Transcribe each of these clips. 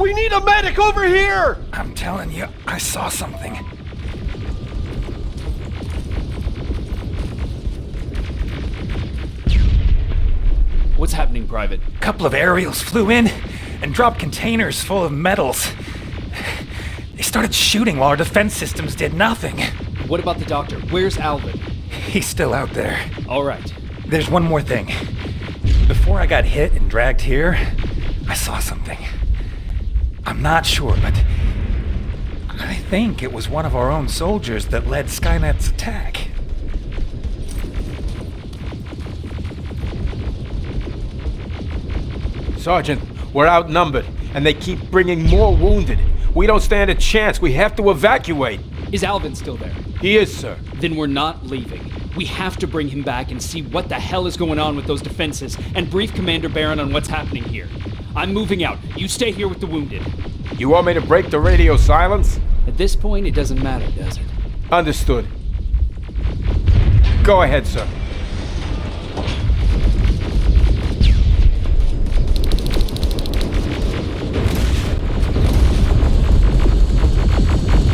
We need a medic over here! I'm telling you, I saw something. What's happening, Private? A couple of aerials flew in and dropped containers full of metals. They started shooting while our defense systems did nothing. What about the doctor? Where's Alvin? He's still out there. All right. There's one more thing. Before I got hit and dragged here, I saw something. I'm not sure, but I think it was one of our own soldiers that led Skynet's attack. Sergeant, we're outnumbered, and they keep bringing more wounded. We don't stand a chance. We have to evacuate. Is Alvin still there? He is, sir. Then we're not leaving. We have to bring him back and see what the hell is going on with those defenses and brief Commander Barron on what's happening here. I'm moving out. You stay here with the wounded. You want me to break the radio silence? At this point, it doesn't matter, does it? Understood. Go ahead, sir.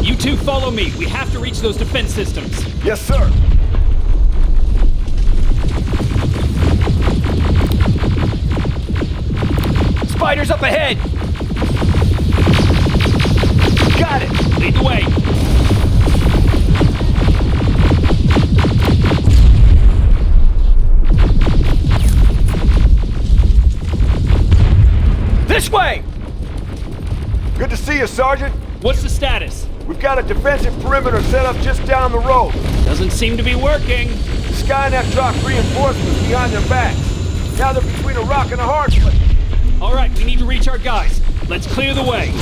You two follow me. We have to reach those defense systems. Yes, sir. Spiders up ahead! Got it! Lead the way! This way! Good to see you, Sergeant. What's the status? We've got a defensive perimeter set up just down the road. Doesn't seem to be working. Skynet dropped reinforcements behind their backs. Now they're between a rock and a hard place. All right, we need to reach our guys. Let's clear the way.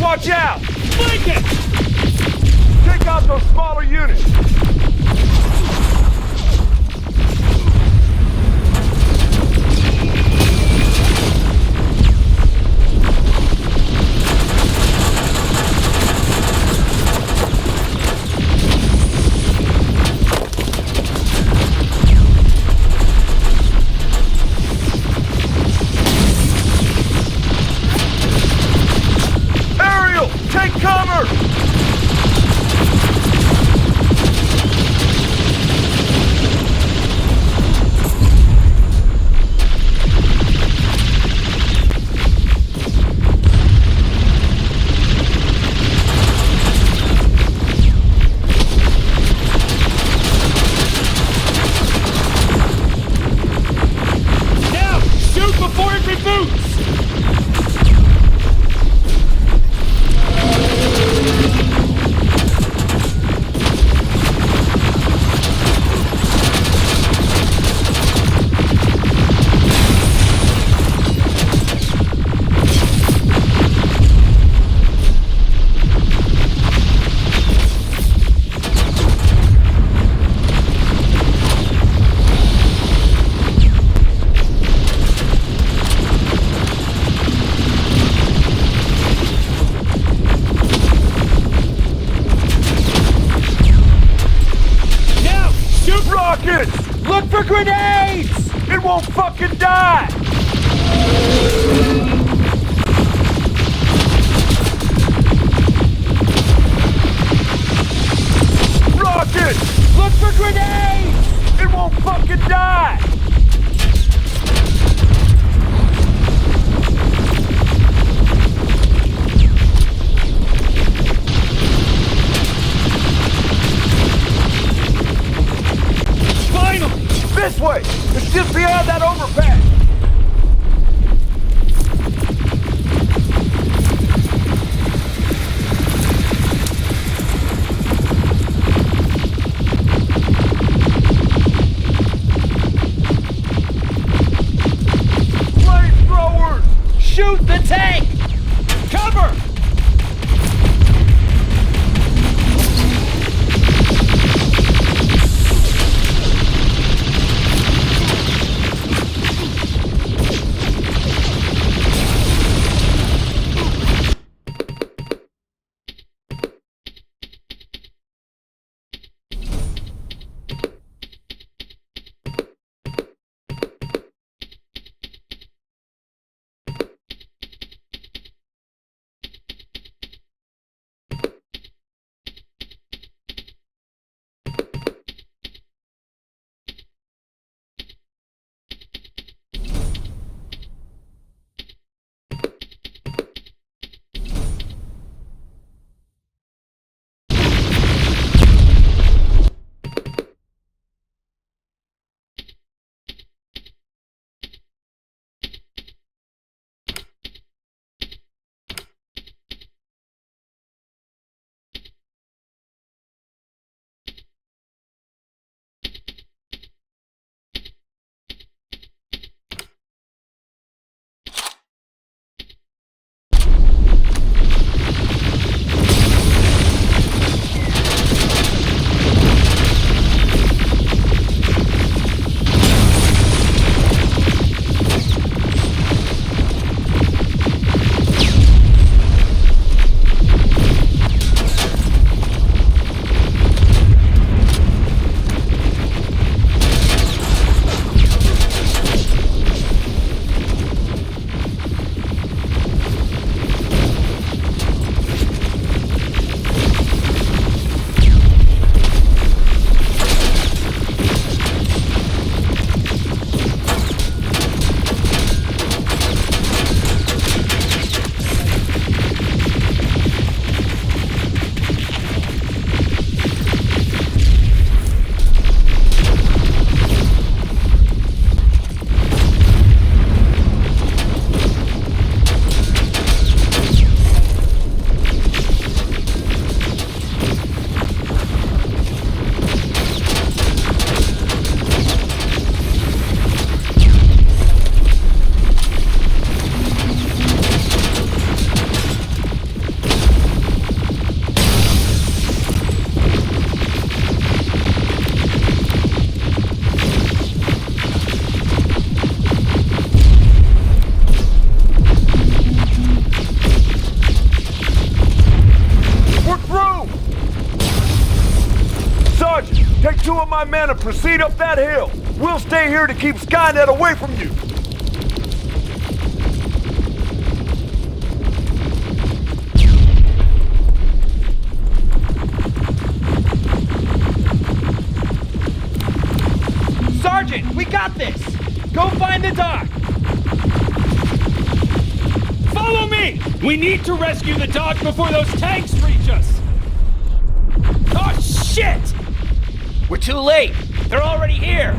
Watch out! Flank it! Take out those smaller units! Take cover! Now! Shoot before it reboots! Rockets! Look for grenades! It won't fucking die! Rocket! Look for grenades! It won't fucking die! Finally! This way! It's just beyond that overpass! Flamethrowers! Shoot the tank! Cover! Take 2 of my men and proceed up that hill. We'll stay here to keep Skynet away from you. Sergeant, we got this! Go find the dock! Follow me! We need to rescue the dock before those tanks reach us! Oh, shit! We're too late! They're already here!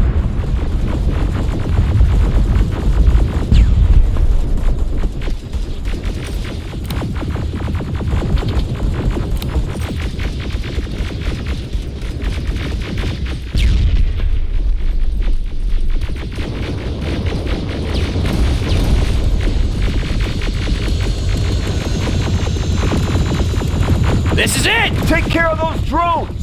This is it! Take care of those drones!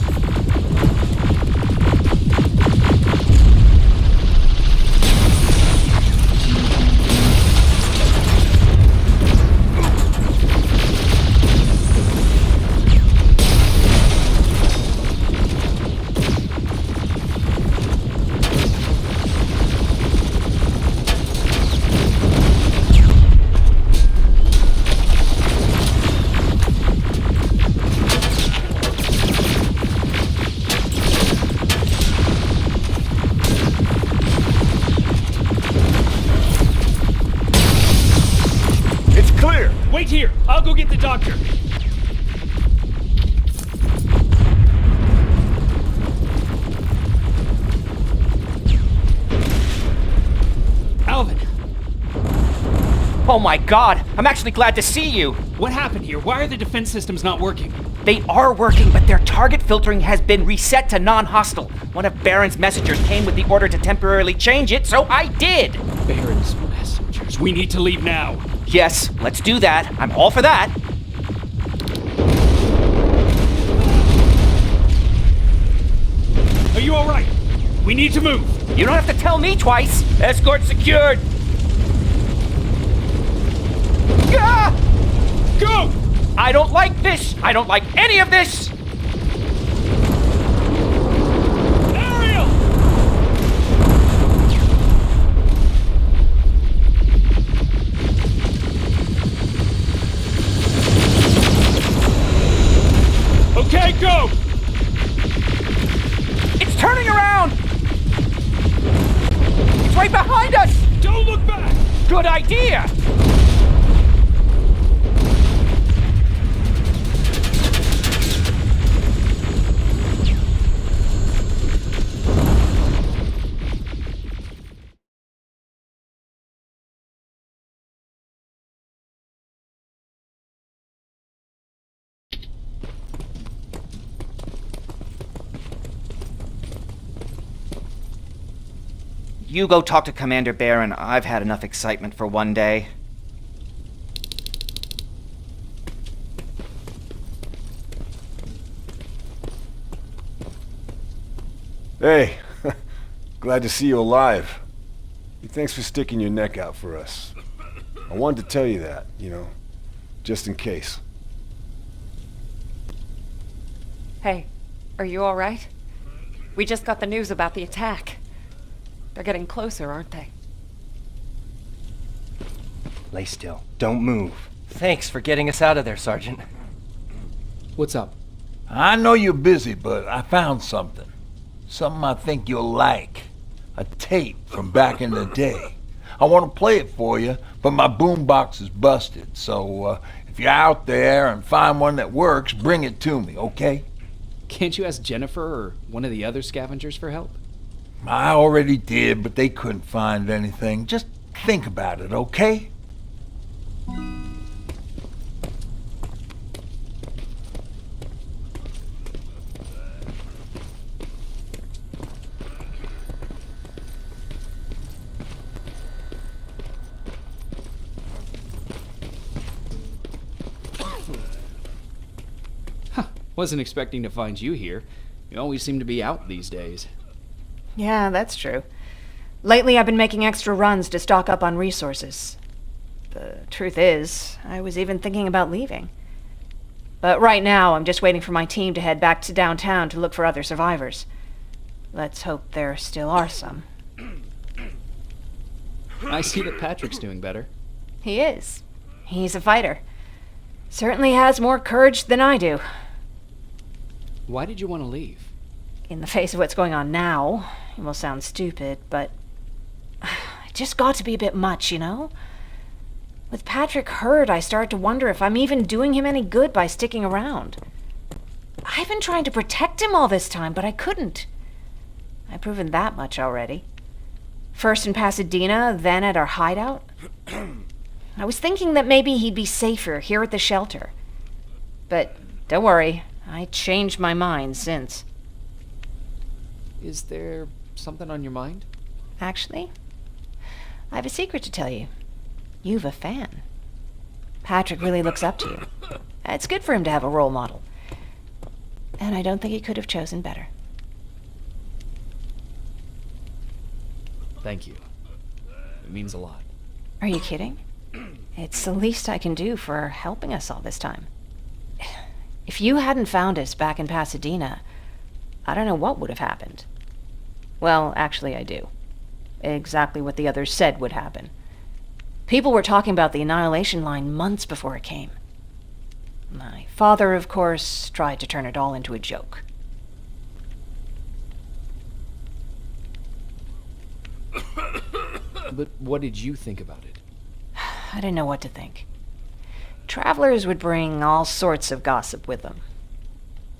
go get the doctor. Alvin, Oh my god, I'm actually glad to see you! what happened here? Why are the defense systems not working? They are working, but their target filtering has been reset to non-hostile. One of Baron's messengers came with the order to temporarily change it, so I did! Baron's messengers. We need to leave now. Yes, let's do that. I'm all for that. Are you all right? We need to move. You don't have to tell me twice. Escort secured. Ah! Go! I don't like this. I don't like any of this. Ariel! Okay, go! It's turning around. It's right behind us. Don't look back! Good idea. You go talk to Commander Baron. I've had enough excitement for one day. Hey, glad to see you alive. Thanks for sticking your neck out for us. I wanted to tell you that, just in case. Hey, are you all right? We just got the news about the attack. They're getting closer, aren't they? Lay still. Don't move. Thanks for getting us out of there, Sergeant. What's up? I know you're busy, but I found something. Something I think you'll like. A tape from back in the day. I want to play it for you, but my boombox is busted, so if you're out there and find one that works, bring it to me, okay? Can't you ask Jennifer or one of the other scavengers for help? I already did, but they couldn't find anything. Just think about it, okay? Wasn't expecting to find you here. You always seem to be out these days. Yeah, that's true. Lately, I've been making extra runs to stock up on resources. The truth is, I was even thinking about leaving. But right now, I'm just waiting for my team to head back to downtown to look for other survivors. Let's hope there still are some. I see that Patrick's doing better. He is. He's a fighter. Certainly has more courage than I do. Why did you want to leave? In the face of what's going on now, it will sound stupid, but it just got to be a bit much, With Patrick hurt, I started to wonder if I'm even doing him any good by sticking around. I've been trying to protect him all this time, but I couldn't. I've proven that much already. First in Pasadena, then at our hideout. I was thinking that maybe he'd be safer here at the shelter. But don't worry, I changed my mind since. Is there something on your mind? Actually, I have a secret to tell you. You've a fan. Patrick really looks up to you. It's good for him to have a role model. And I don't think he could have chosen better. Thank you. It means a lot. Are you kidding? It's the least I can do for helping us all this time. If you hadn't found us back in Pasadena, I don't know what would have happened. Well, actually, I do. Exactly what the others said would happen. People were talking about the Annihilation Line months before it came. My father, of course, tried to turn it all into a joke. But what did you think about it? I didn't know what to think. Travelers would bring all sorts of gossip with them.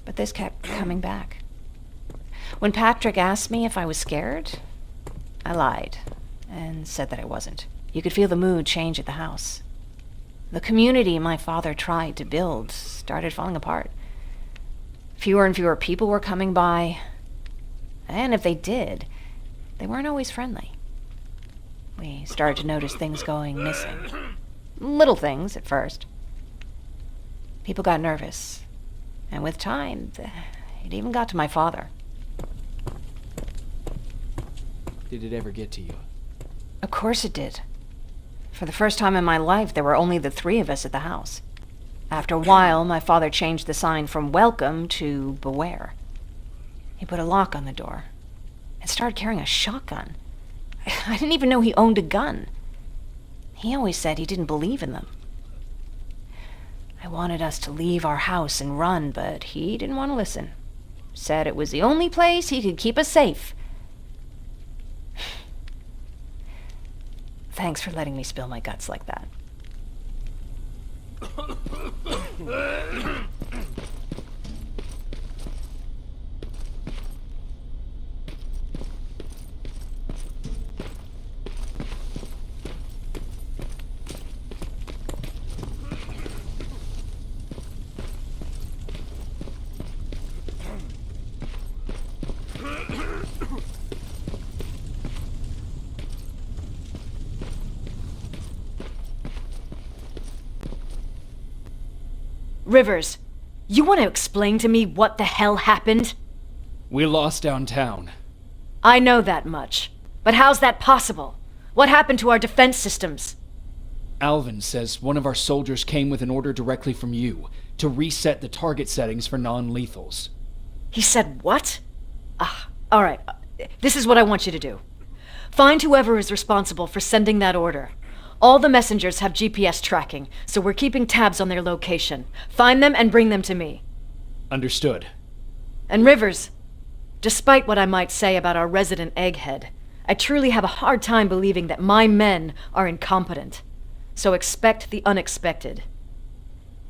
But this kept coming back. When Patrick asked me if I was scared, I lied and said that I wasn't. You could feel the mood change at the house. The community my father tried to build started falling apart. Fewer and fewer people were coming by, and if they did, they weren't always friendly. We started to notice things going missing. Little things at first. People got nervous, and with time, it even got to my father. Did it ever get to you? Of course it did. For the first time in my life, there were only the three of us at the house. After a while, my father changed the sign from welcome to beware. He put a lock on the door and started carrying a shotgun. I didn't even know he owned a gun. He always said he didn't believe in them. I wanted us to leave our house and run, but he didn't want to listen. Said it was the only place he could keep us safe. Thanks for letting me spill my guts like that. Rivers, you want to explain to me what the hell happened? We lost downtown. I know that much. But how's that possible? What happened to our defense systems? Alvin says one of our soldiers came with an order directly from you to reset the target settings for non-lethals. He said what? All right. This is what I want you to do. Find whoever is responsible for sending that order. All the messengers have GPS tracking, so we're keeping tabs on their location. Find them and bring them to me. Understood. And Rivers, despite what I might say about our resident egghead, I truly have a hard time believing that my men are incompetent. So expect the unexpected.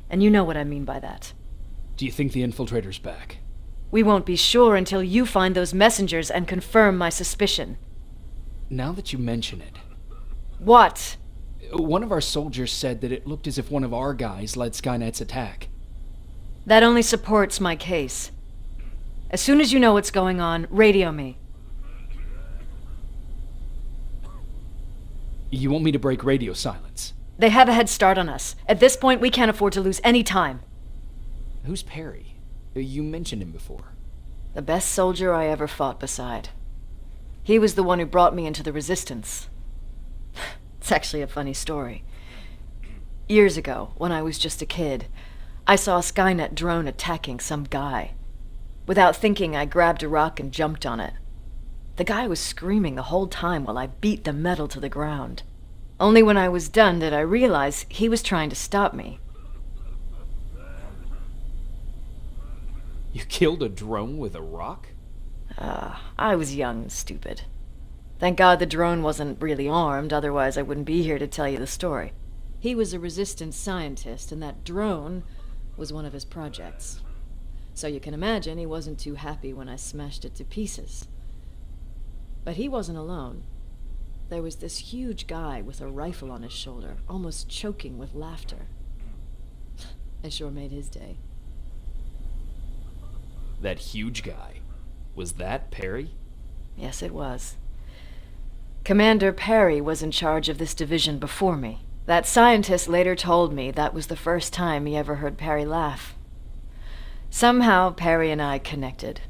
And you know what I mean by that. Do you think the Infiltrator's back? We won't be sure until you find those messengers and confirm my suspicion. Now that you mention it, What? one of our soldiers said that it looked as if one of our guys led Skynet's attack. That only supports my case. As soon as you know what's going on, radio me. You want me to break radio silence? They have a head start on us. At this point, we can't afford to lose any time. Who's Perry? You mentioned him before. The best soldier I ever fought beside. He was the one who brought me into the Resistance. It's actually a funny story. Years ago, when I was just a kid, I saw a Skynet drone attacking some guy. Without thinking, I grabbed a rock and jumped on it. The guy was screaming the whole time while I beat the metal to the ground. Only when I was done did I realize he was trying to stop me. You killed a drone with a rock? I was young and stupid. Thank God the drone wasn't really armed, otherwise I wouldn't be here to tell you the story. He was a Resistance scientist, and that drone was one of his projects. So you can imagine he wasn't too happy when I smashed it to pieces. But he wasn't alone. There was this huge guy with a rifle on his shoulder, almost choking with laughter. I sure made his day. That huge guy. Was that Perry? Yes, it was. Commander Perry was in charge of this division before me. That scientist later told me that was the first time he ever heard Perry laugh. Somehow, Perry and I connected.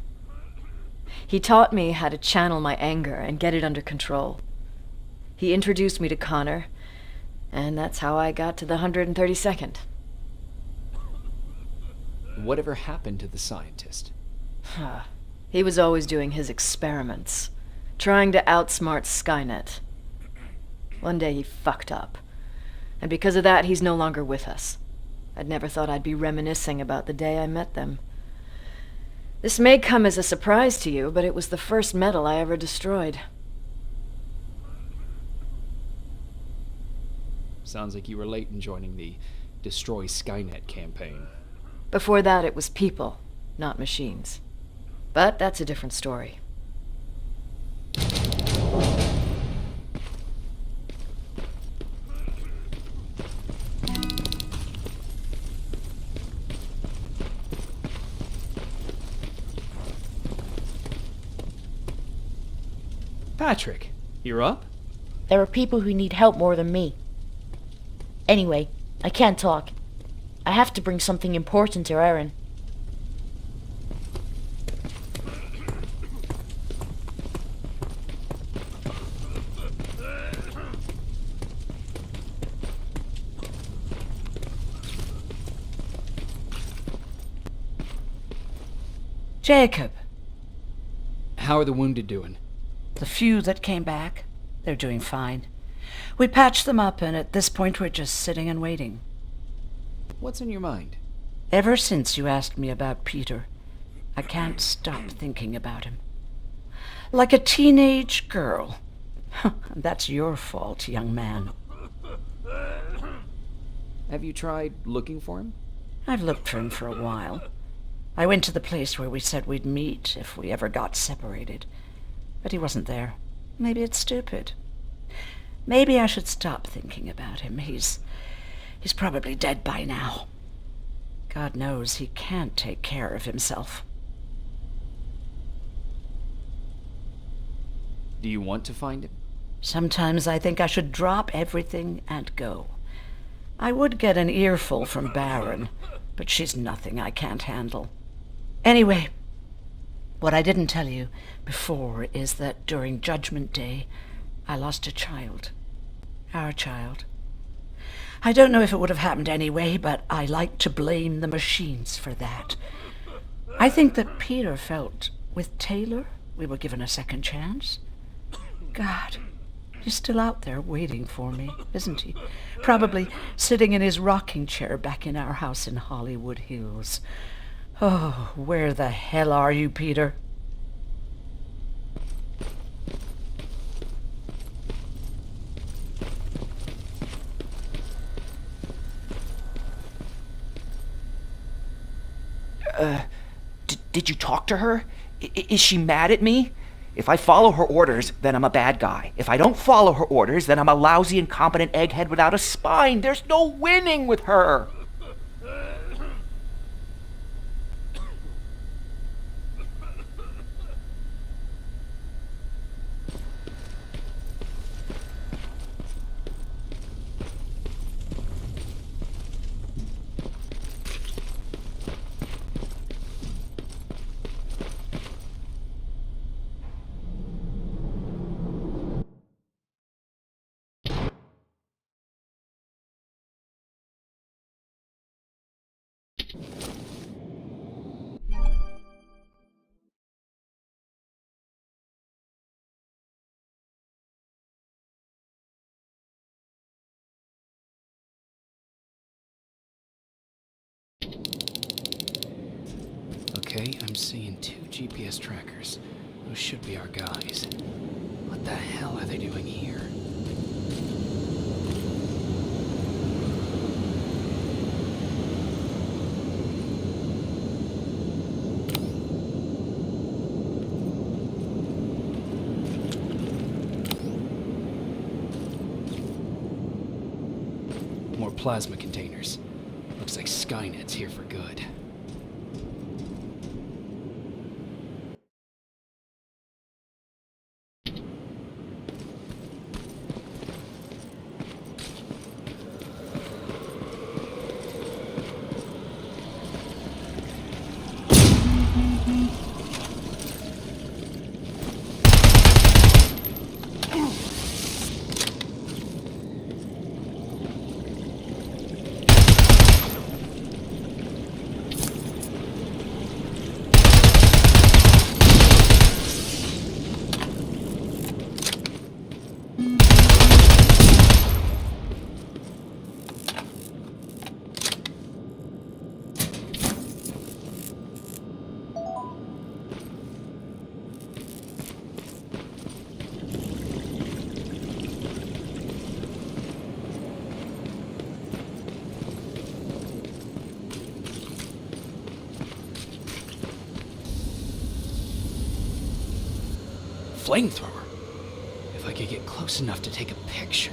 He taught me how to channel my anger and get it under control. He introduced me to Connor, and that's how I got to the 132nd. Whatever happened to the scientist? He was always doing his experiments, trying to outsmart Skynet. One day he fucked up, and because of that, he's no longer with us. I'd never thought I'd be reminiscing about the day I met them. This may come as a surprise to you, but it was the first metal I ever destroyed. Sounds like you were late in joining the Destroy Skynet campaign. Before that, it was people, not machines. But that's a different story. Patrick, you're up? There are people who need help more than me. Anyway, I can't talk. I have to bring something important to Erin. Jacob, How are the wounded doing? the few that came back, they're doing fine. We patched them up, and at this point we're just sitting and waiting. What's in your mind? Ever since you asked me about Peter, I can't stop thinking about him. Like a teenage girl. That's your fault, young man. Have you tried looking for him? I've looked for him for a while. I went to the place where we said we'd meet if we ever got separated. But he wasn't there. Maybe it's stupid. Maybe I should stop thinking about him. He's probably dead by now. God knows he can't take care of himself. Do you want to find him? Sometimes I think I should drop everything and go. I would get an earful from Baron, but she's nothing I can't handle. Anyway, what I didn't tell you before is that during Judgment Day, I lost a child. Our child. I don't know if it would have happened anyway, but I like to blame the machines for that. I think that Peter felt with Taylor we were given a second chance. God, he's still out there waiting for me, isn't he? Probably sitting in his rocking chair back in our house in Hollywood Hills. Oh, where the hell are you, Peter? Did you talk to her? Is she mad at me? If I follow her orders, then I'm a bad guy. If I don't follow her orders, then I'm a lousy, incompetent egghead without a spine. There's no winning with her. Okay, I'm seeing 2 GPS trackers. Those should be our guys. What the hell are they doing here? More plasma containers. Looks like Skynet's here for good. flamethrower. If I could get close enough to take a picture.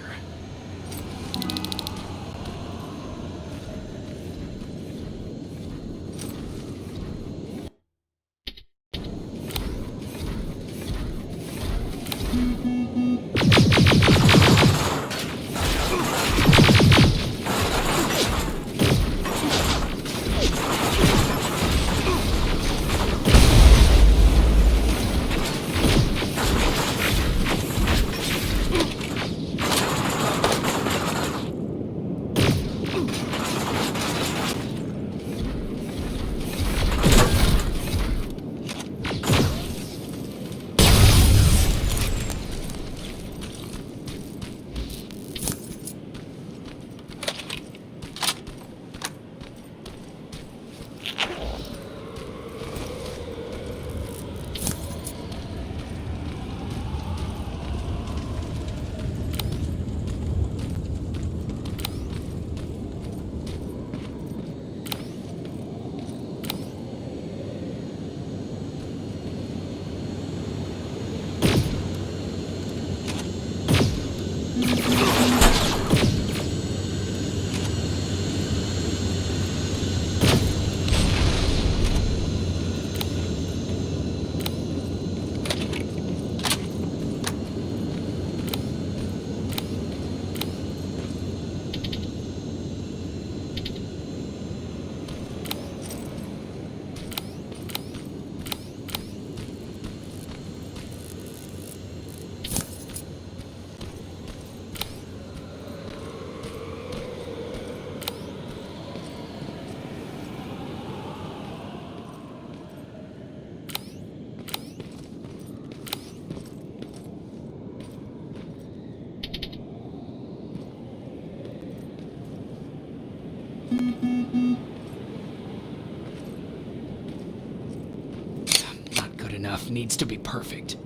Not good enough. Needs to be perfect.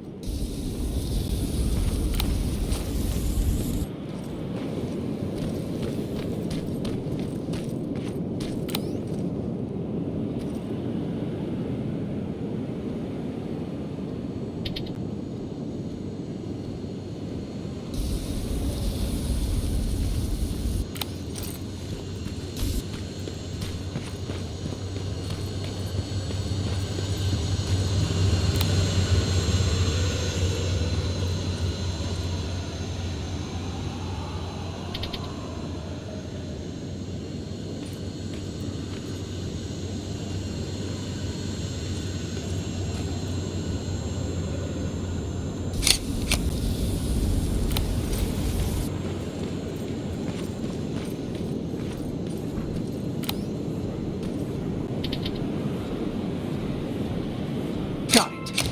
Got it.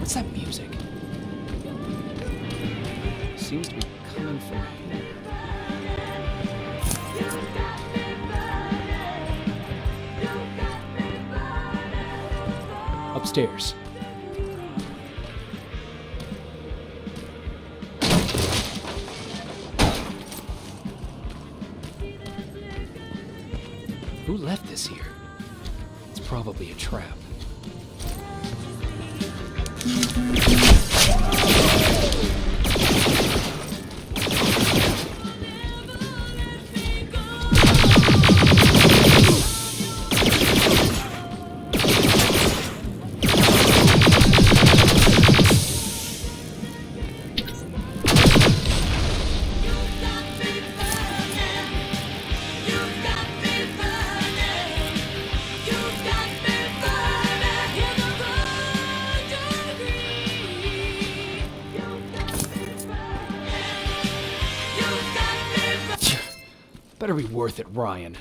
What's that music? Seems to be coming from here. Upstairs. Who left this here? It's probably a trap. Better be worth it, Ryan.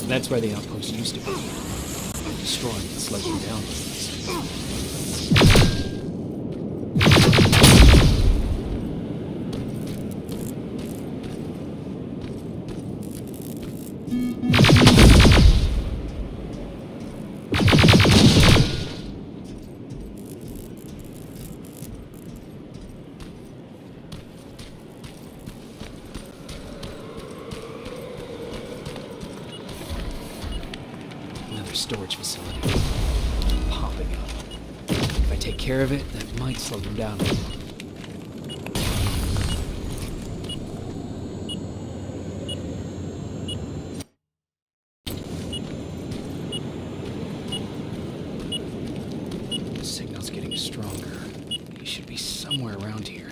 That's where the outpost used to be. Destroying it slowed them down. Storage facility popping up. If I take care of it, that might slow them down a little. The signal's getting stronger. He should be somewhere around here.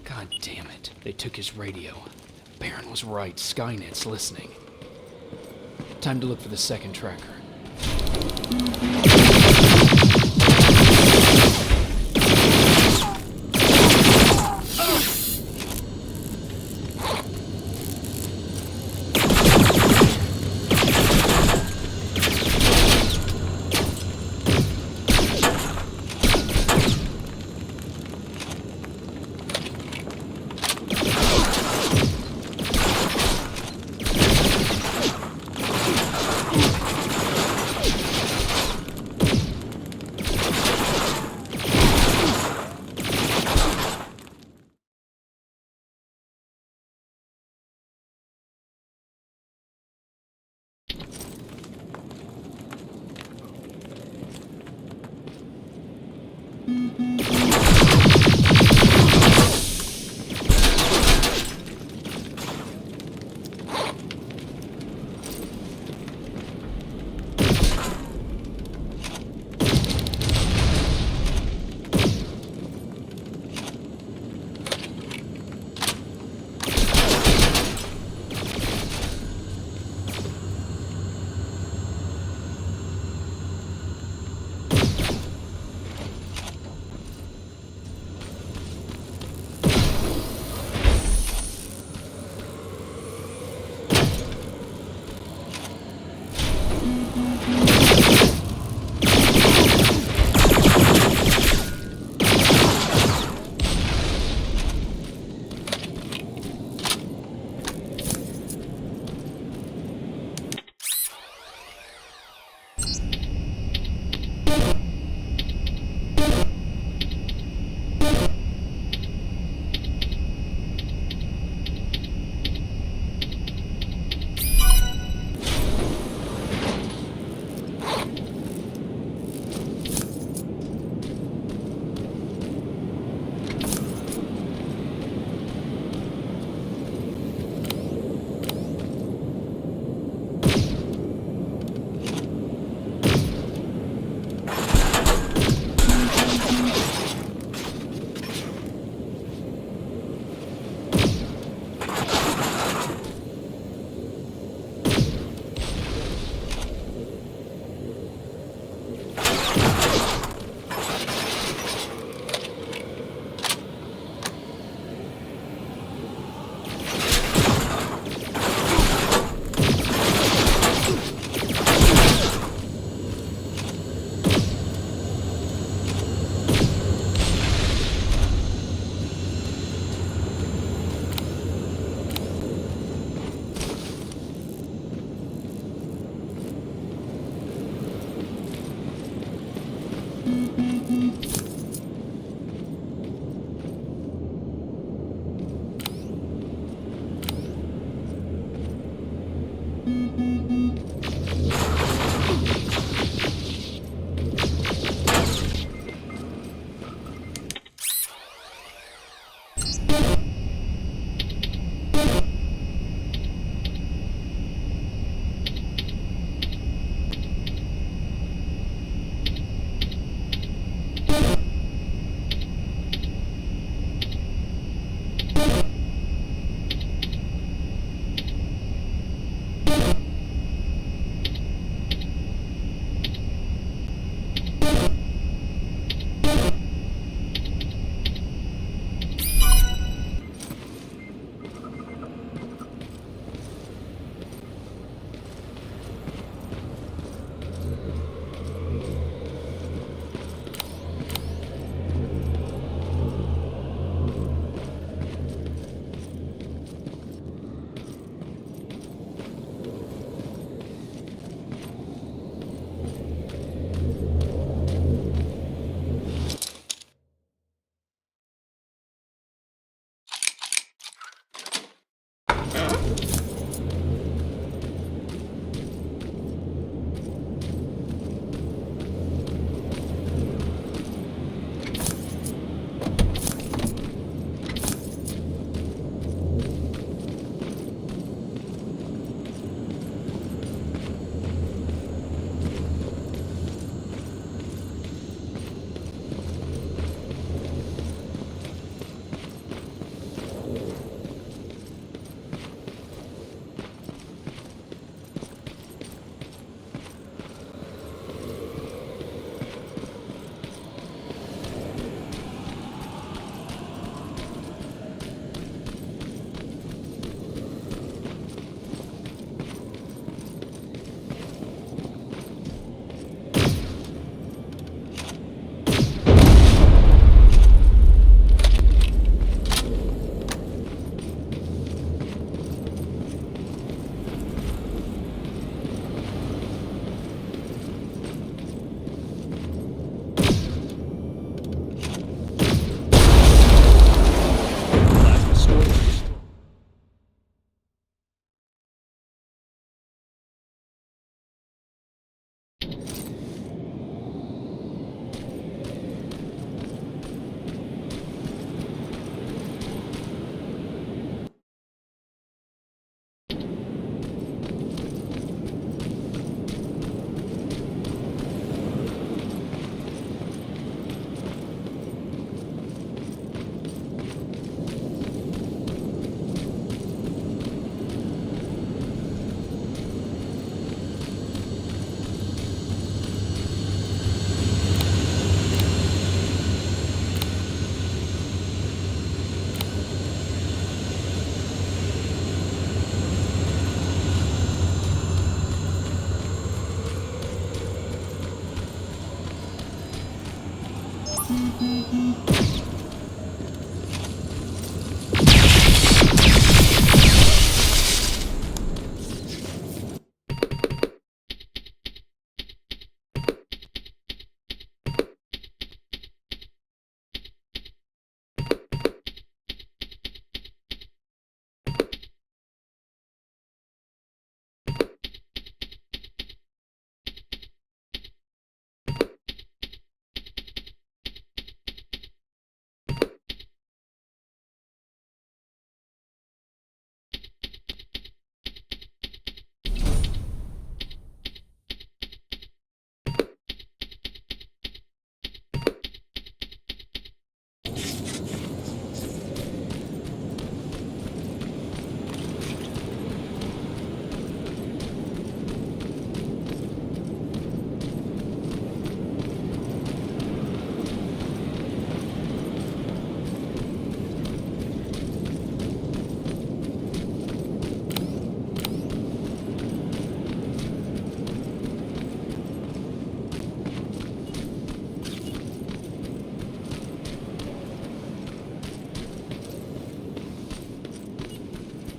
God damn it. They took his radio. Baron was right. Skynet's listening. Time to look for the second tracker.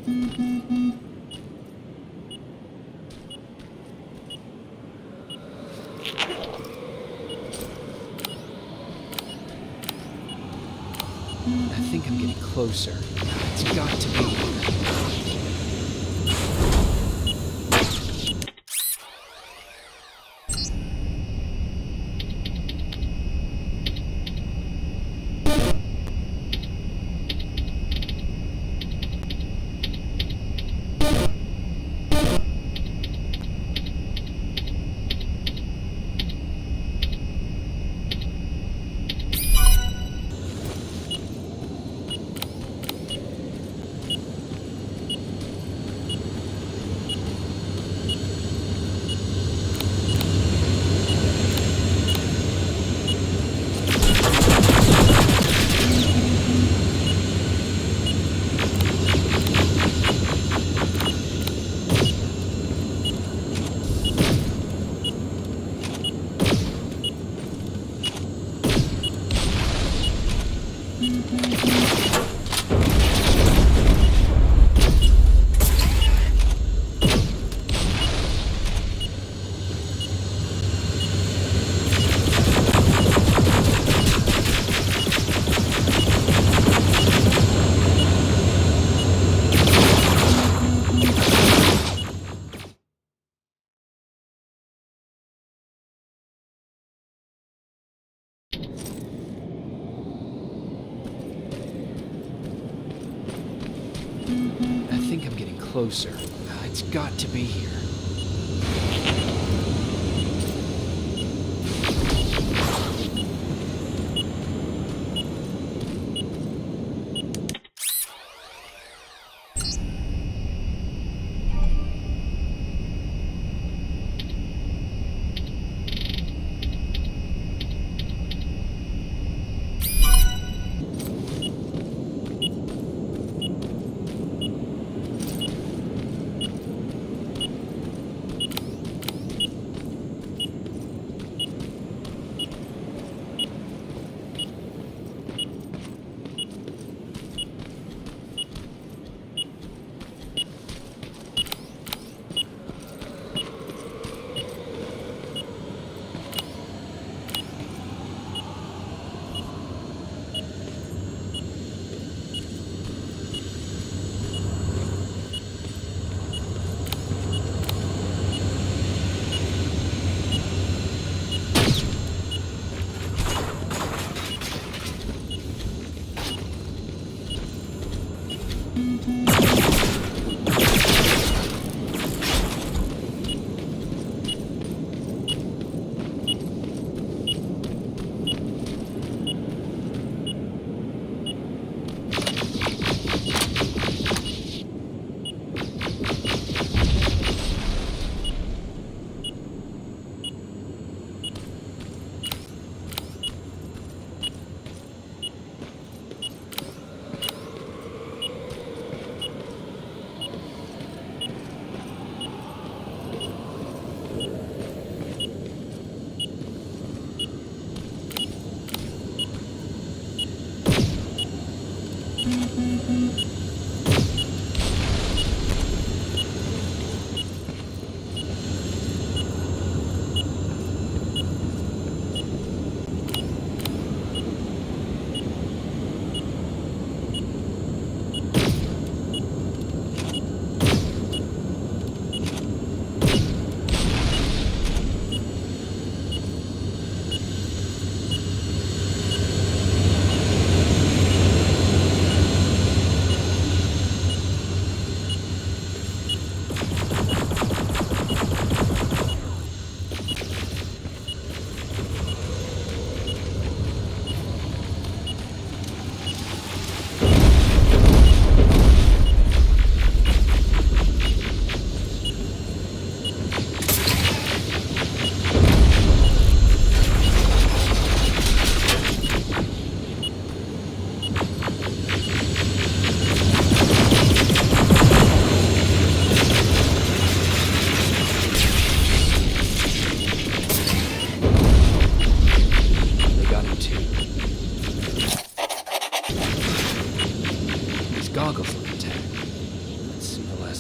I think I'm getting closer. It's got to be here. I think I'm getting closer. It's got to be here.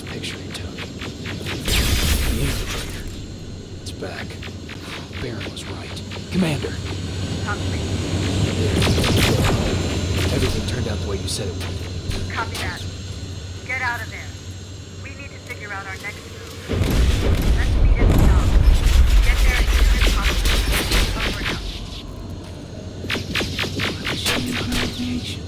picture he took. The Infiltrator. It's back. Baron was right. Commander! Everything turned out the way you said it would. Copy that. Get out of there. We need to figure out our next move. Let's meet at the dock. Get there as soon as possible. Over now. I wish I knew on our location.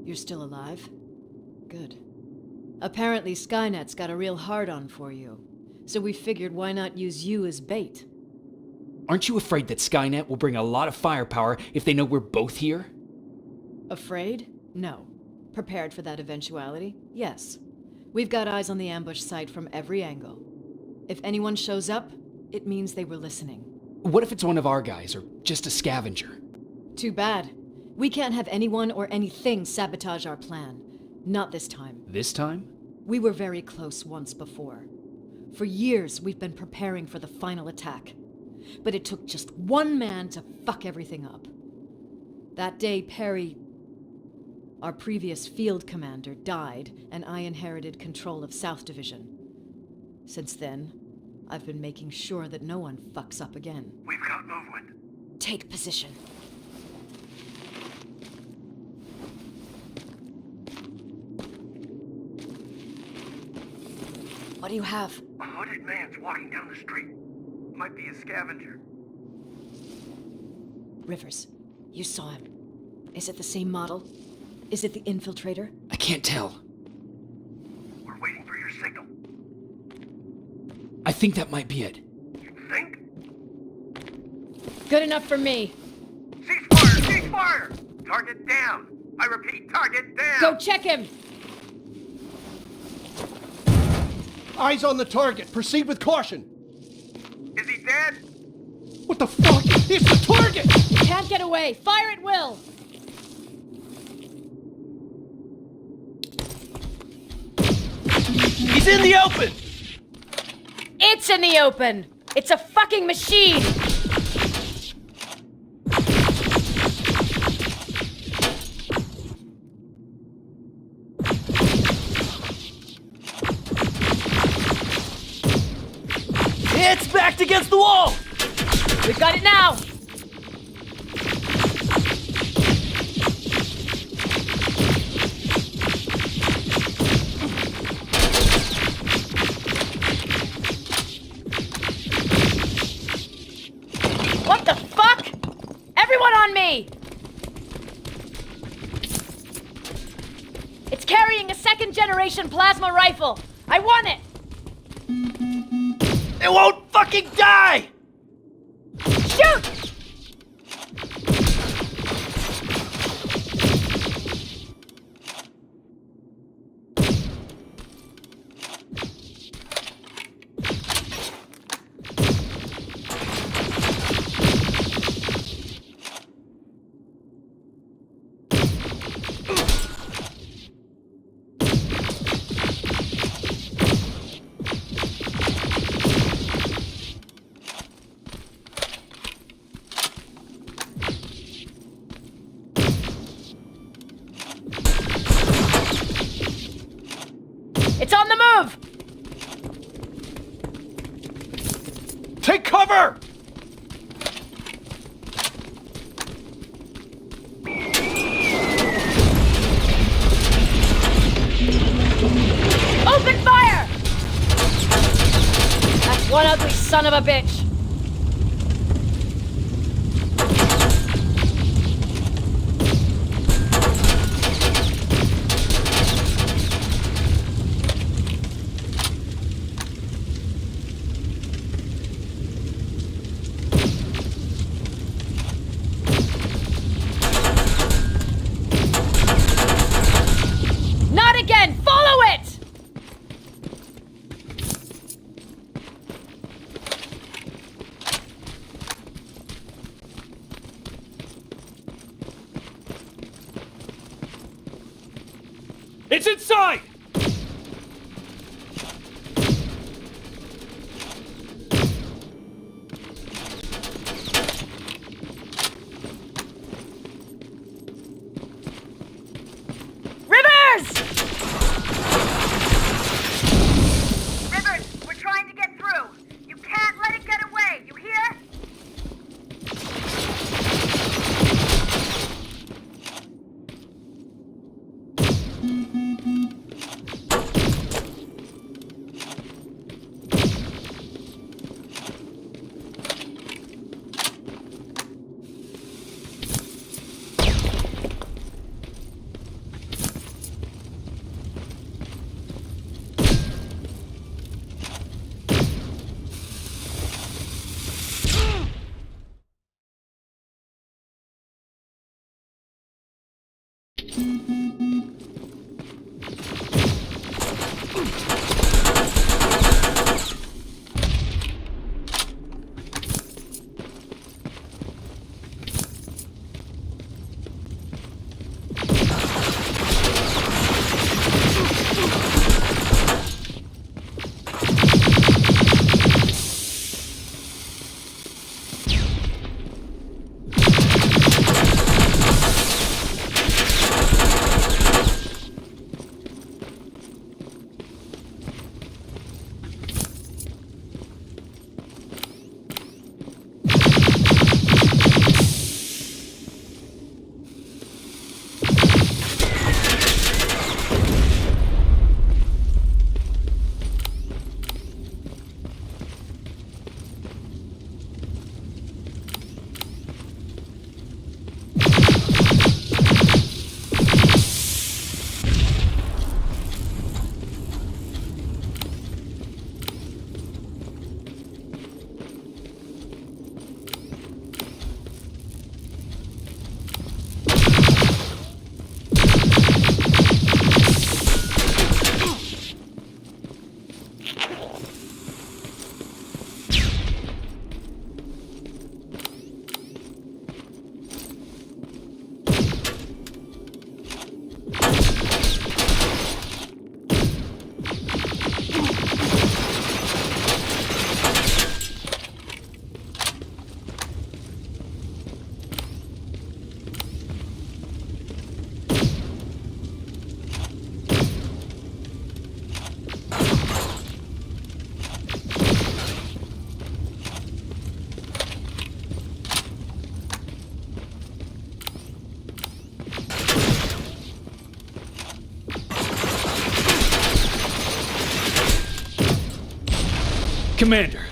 You're still alive? Good. Apparently Skynet's got a real hard-on for you. So we figured why not use you as bait? Aren't you afraid that Skynet will bring a lot of firepower if they know we're both here? Afraid? No. Prepared for that eventuality? Yes. We've got eyes on the ambush site from every angle. If anyone shows up, it means they were listening. What if it's one of our guys, or just a scavenger? Too bad. We can't have anyone or anything sabotage our plan. Not this time. This time? We were very close once before. For years, we've been preparing for the final attack. But it took just one man to fuck everything up. That day, Perry, our previous field commander, died, and I inherited control of South Division. Since then, I've been making sure that no one fucks up again. We've got movement. Take position. What do you have? A hooded man's walking down the street. Might be a scavenger. Rivers, you saw him. Is it the same model? Is it the Infiltrator? I can't tell. We're waiting for your signal. I think that might be it. You think? Good enough for me. Ceasefire! Ceasefire! Target down! I repeat, target down! Go check him! Eyes on the target. Proceed with caution. Is he dead? What the fuck? It's the target! You can't get away. Fire at will! He's in the open! It's in the open! It's a fucking machine! It's backed against the wall! We've got it now! What the fuck? Everyone on me! It's carrying a second-generation plasma rifle! I want it! It won't fucking die! Shoot! It's on the move! Take cover! Open fire! That's one ugly son of a bitch. Not again! Follow it! It's inside! Rivers! Rivers, we're trying to get through. You can't let it get away. You hear? Commander.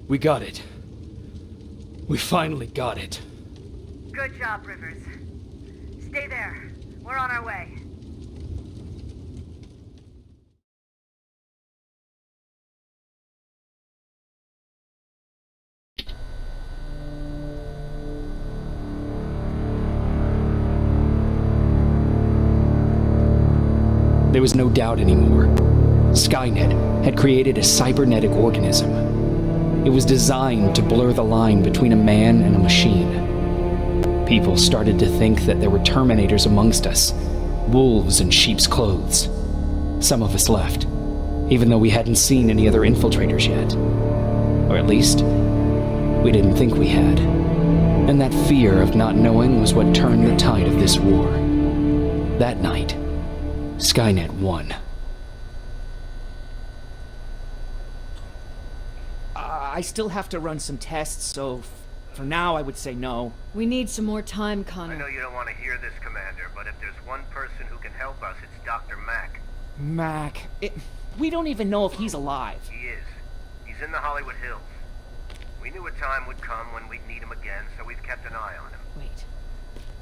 We got it. We finally got it. Good job, Rivers. Stay there. We're on our way. There was no doubt anymore. Skynet had created a cybernetic organism. It was designed to blur the line between a man and a machine. People started to think that there were Terminators amongst us, wolves in sheep's clothes. Some of us left, even though we hadn't seen any other infiltrators yet. Or at least, we didn't think we had. And that fear of not knowing was what turned the tide of this war. That night, Skynet won. I still have to run some tests, so for now I would say no. We need some more time, I Connor. know you don't want to hear this, Commander, but if there's one person who can help us, it's Dr. Mack. Mac, we don't even know if he's alive. He is. He's in the Hollywood Hills. We knew a time would come when we'd need him again, so we've kept an eye on him. Wait.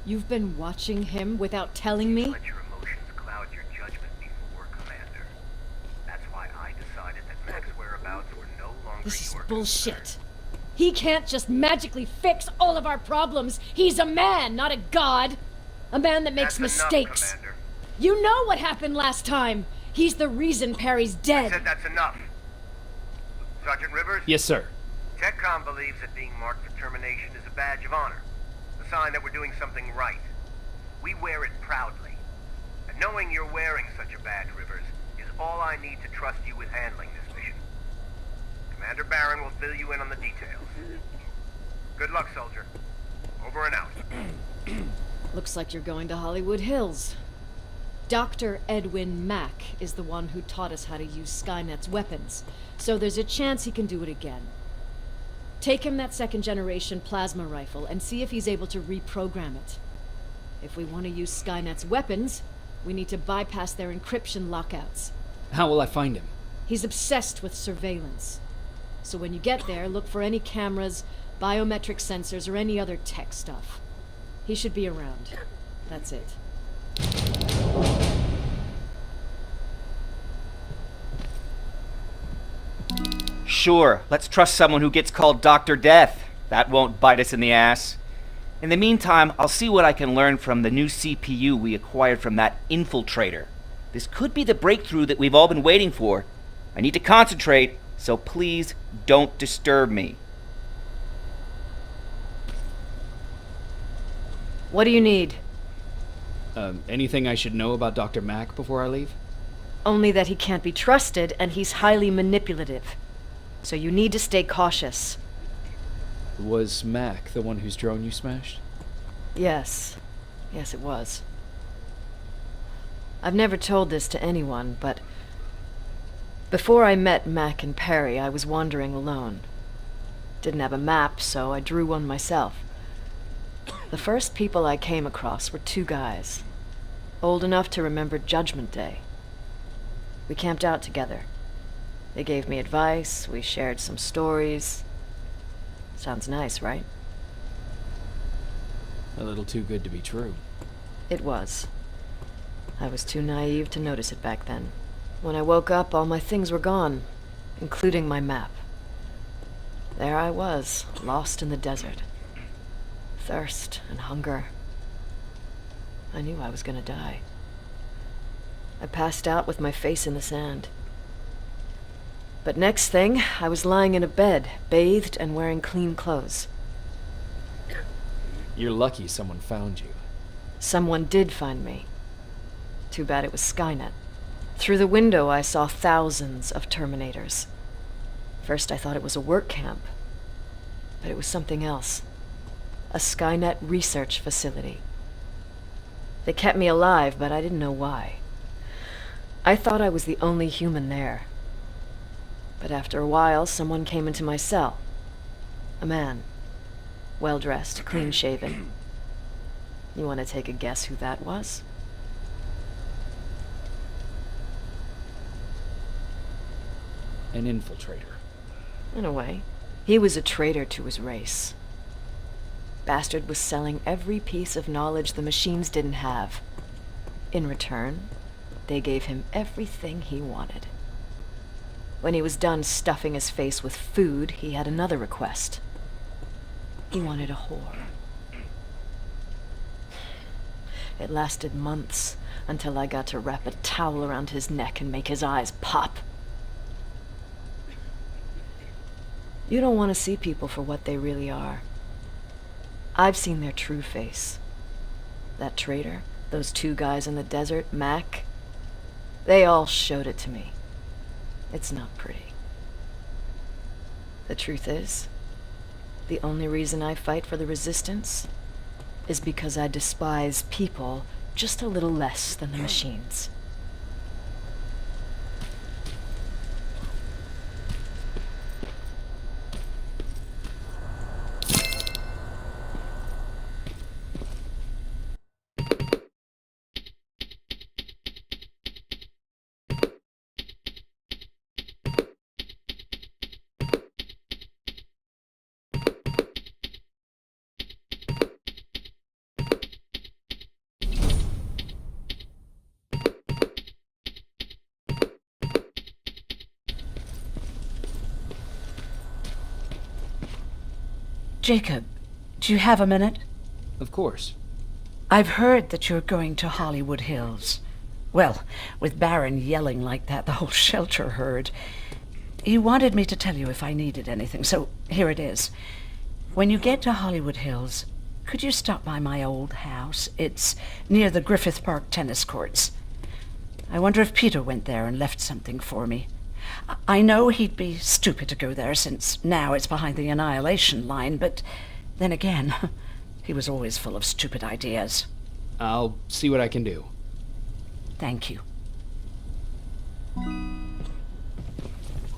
You've been watching him without telling me? Let your emotions cloud your judgment before, Commander. That's why I decided that Mack's whereabouts were no longer This is your bullshit. concern. He can't just magically fix all of our problems. He's a man, not a god. A man that makes That's mistakes. Enough, Commander. You know what happened last time. He's the reason Perry's I dead. said that's enough. Sergeant Rivers? Yes, sir. TechCom believes that being marked for termination is a badge of honor, a sign that we're doing something right. We wear it proudly. And knowing you're wearing such a badge, Rivers, is all I need to trust you with handling this mission. Commander Barron will fill you in on the details. Good luck, soldier. Over and out. Looks like you're going to Hollywood Hills. Dr. Edwin Mack is the one who taught us how to use Skynet's weapons, so there's a chance he can do it again. Take him that second-generation plasma rifle and see if he's able to reprogram it. If we want to use Skynet's weapons, we need to bypass their encryption lockouts. How will I find him? He's obsessed with surveillance. So when you get there, look for any cameras, biometric sensors, or any other tech stuff. He should be around. That's it. Sure, let's trust someone who gets called Dr. Death. That won't bite us in the ass. In the meantime, I'll see what I can learn from the new CPU we acquired from that Infiltrator. This could be the breakthrough that we've all been waiting for. I need to concentrate, so please don't disturb me. What do you need? Anything I should know about Dr. Mack before I leave? Only that he can't be trusted and he's highly manipulative. So you need to stay cautious. Was Mack the one whose drone you smashed? Yes. Yes, it was. I've never told this to anyone, but before I met Mack and Perry, I was wandering alone. Didn't have a map, so I drew one myself. The first people I came across were two guys, old enough to remember Judgment Day. We camped out together. They gave me advice, we shared some stories. Sounds nice, right? A little too good to be true. It was. I was too naive to notice it back then. When I woke up, all my things were gone, including my map. There I was, lost in the desert. Thirst and hunger. I knew I was gonna die. I passed out with my face in the sand. But next thing, I was lying in a bed, bathed and wearing clean clothes. You're lucky someone found you. Someone did find me. Too bad it was Skynet. Through the window, I saw thousands of Terminators. First, I thought it was a work camp, but it was something else. A Skynet research facility. They kept me alive, but I didn't know why. I thought I was the only human there. But after a while, someone came into my cell. A man. Well-dressed, clean-shaven. You want to take a guess who that was? An infiltrator. In a way. He was a traitor to his race. Bastard was selling every piece of knowledge the machines didn't have. In return, they gave him everything he wanted. When he was done stuffing his face with food, he had another request. He wanted a whore. It lasted months, until I got to wrap a towel around his neck and make his eyes pop. You don't want to see people for what they really are. I've seen their true face. That traitor, those two guys in the desert, Mac, they all showed it to me. It's not pretty. The truth is, the only reason I fight for the Resistance is because I despise people just a little less than the machines. Jacob, do you have a minute? Of course. I've heard that you're going to Hollywood Hills. Well, with Baron yelling like that, the whole shelter heard. He wanted me to tell you if I needed anything, so here it is. When you get to Hollywood Hills, could you stop by my old house? It's near the Griffith Park tennis courts. I wonder if Peter went there and left something for me. I know he'd be stupid to go there, since now it's behind the Annihilation Line, but then again, he was always full of stupid ideas. I'll see what I can do. Thank you.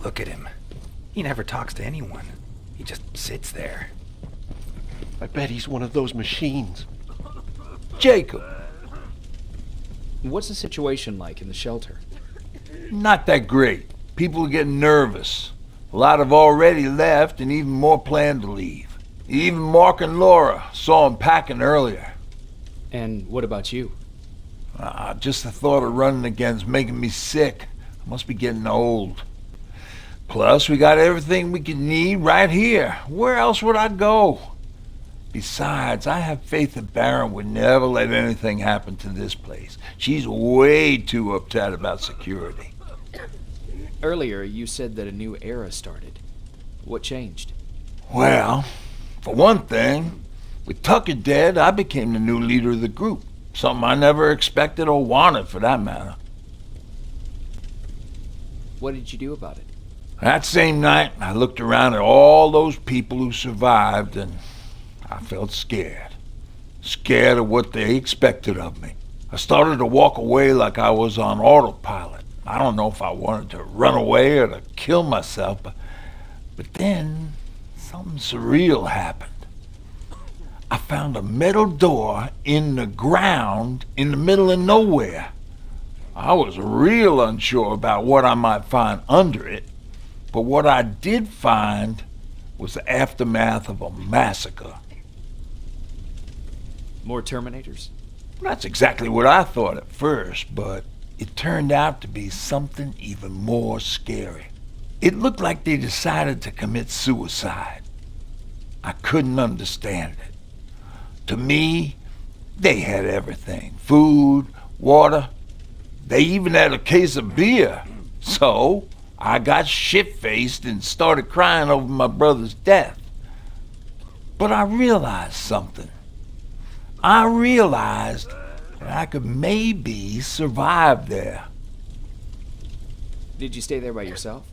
Look at him. He never talks to anyone. He just sits there. I bet he's one of those machines. Jacob, What's the situation like in the shelter? not that great. People are getting nervous. A lot have already left, and even more plan to leave. Even Mark and Laura saw him packing earlier. And what about you? Just the thought of running again's making me sick. I must be getting old. Plus, we got everything we could need right here. Where else would I go? Besides, I have faith that Baron would never let anything happen to this place. She's way too uptight about security. Earlier, you said that a new era started. What changed? Well, for one thing, with Tucker dead, I became the new leader of the group. Something I never expected or wanted, for that matter. What did you do about it? That same night, I looked around at all those people who survived, and I felt scared. Scared of what they expected of me. I started to walk away like I was on autopilot. I don't know if I wanted to run away or to kill myself, but then something surreal happened. I found a metal door in the ground in the middle of nowhere. I was real unsure about what I might find under it, but what I did find was the aftermath of a massacre. More Terminators? That's exactly what I thought at first, but it turned out to be something even more scary. It looked like they decided to commit suicide. I couldn't understand it. To me, they had everything. Food, water. They even had a case of beer. So, I got shit-faced and started crying over my brother's death. But I realized something. I realized that I could maybe survive there. Did you stay there by yourself?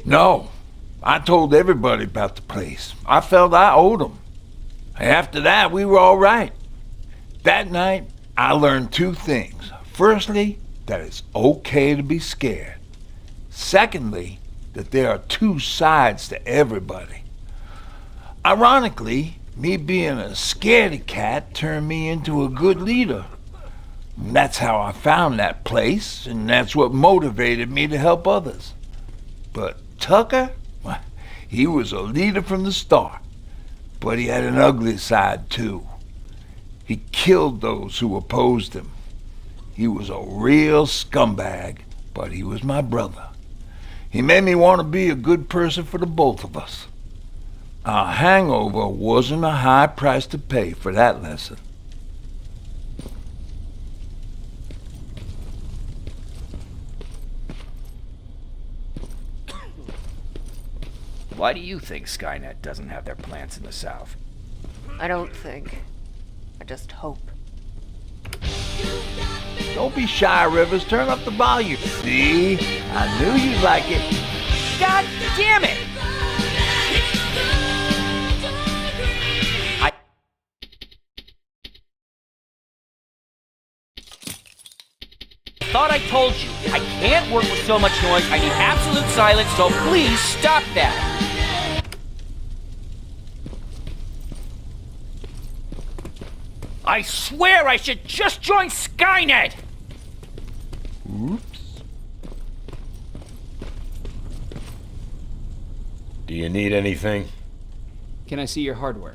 No. I told everybody about the place. I felt I owed them. After that, we were all right. That night, I learned two things. Firstly, that it's okay to be scared. Secondly, that there are two sides to everybody. Ironically, me being a scaredy cat turned me into a good leader. And that's how I found that place, and that's what motivated me to help others. But Tucker, well, he was a leader from the start. But he had an ugly side, too. He killed those who opposed him. He was a real scumbag, but he was my brother. He made me want to be a good person for the both of us. A hangover wasn't a high price to pay for that lesson. Why do you think Skynet doesn't have their plants in the South? I don't think. I just hope. Don't be shy, Rivers. Turn up the volume. See? I knew you'd like it. God damn it! I thought I told you, I can't work with so much noise. I need absolute silence, so please stop that. I swear I should just join Skynet! Oops. Do you need anything? Can I see your hardware?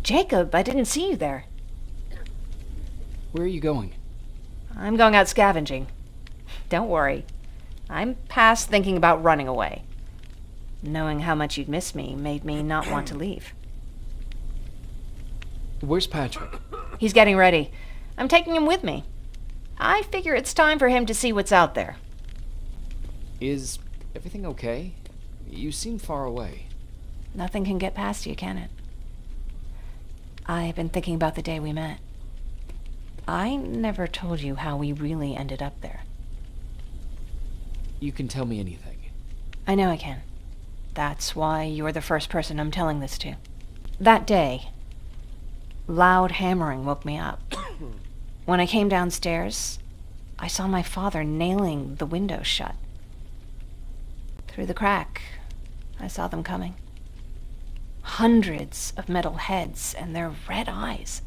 Jacob, I didn't see you there. Where are you going? I'm going out scavenging. Don't worry. I'm past thinking about running away. Knowing how much you'd miss me made me not want to leave. Where's Patrick? He's getting ready. I'm taking him with me. I figure it's time for him to see what's out there. Is everything okay? You seem far away. Nothing can get past you, can it? I've been thinking about the day we met. I never told you how we really ended up there. You can tell me anything. I know I can. That's why you're the first person I'm telling this to. That day, loud hammering woke me up. When I came downstairs, I saw my father nailing the window shut. Through the crack, I saw them coming. Hundreds of metal heads and their red eyes.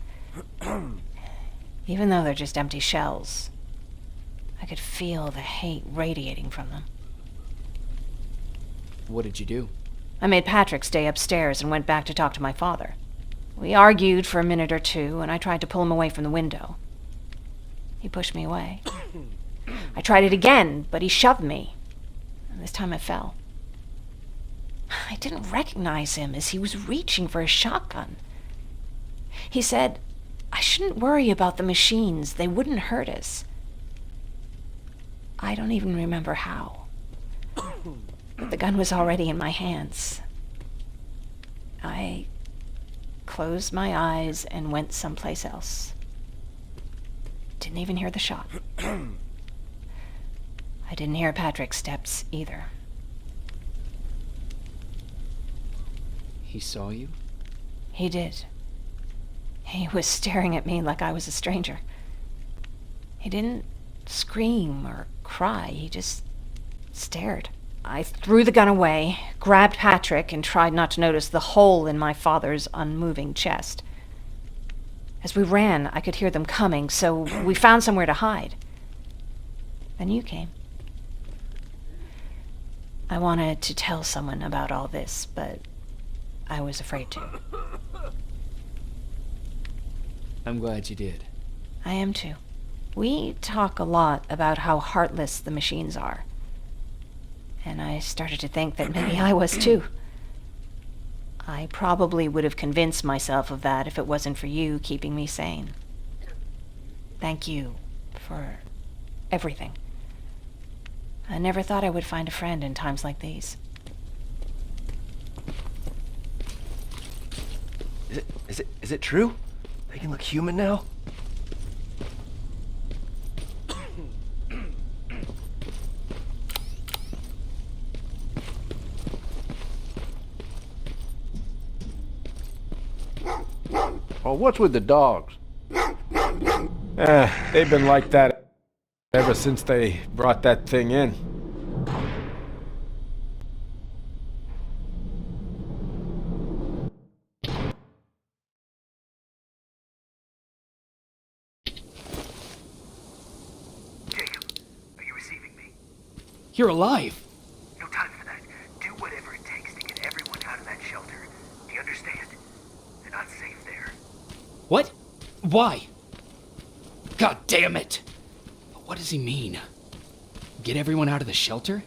Even though they're just empty shells, I could feel the hate radiating from them. What did you do? I made Patrick stay upstairs and went back to talk to my father. We argued for a minute or two, and I tried to pull him away from the window. He pushed me away. I tried it again, but he shoved me, and this time I fell. I didn't recognize him as he was reaching for a shotgun. He said, I shouldn't worry about the machines. They wouldn't hurt us. I don't even remember how. But the gun was already in my hands. I closed my eyes and went someplace else. Didn't even hear the shot. I didn't hear Patrick's steps either. He saw you? He did. He was staring at me like I was a stranger. He didn't scream or cry. He just stared. I threw the gun away, grabbed Patrick, and tried not to notice the hole in my father's unmoving chest. As we ran, I could hear them coming, so we found somewhere to hide. Then you came. I wanted to tell someone about all this, but I was afraid to. I'm glad you did. I am too. We talk a lot about how heartless the machines are. And I started to think that maybe I was too. I probably would have convinced myself of that if it wasn't for you keeping me sane. thank you for everything. I never thought I would find a friend in times like these. Is it true? They can look human now? Oh, what's with the dogs? They've been like that ever since they brought that thing in. You're alive. No time for that. Do whatever it takes to get everyone out of that shelter. Do you understand? They're not safe there. What? Why? God damn it! What does he mean? Get everyone out of the shelter?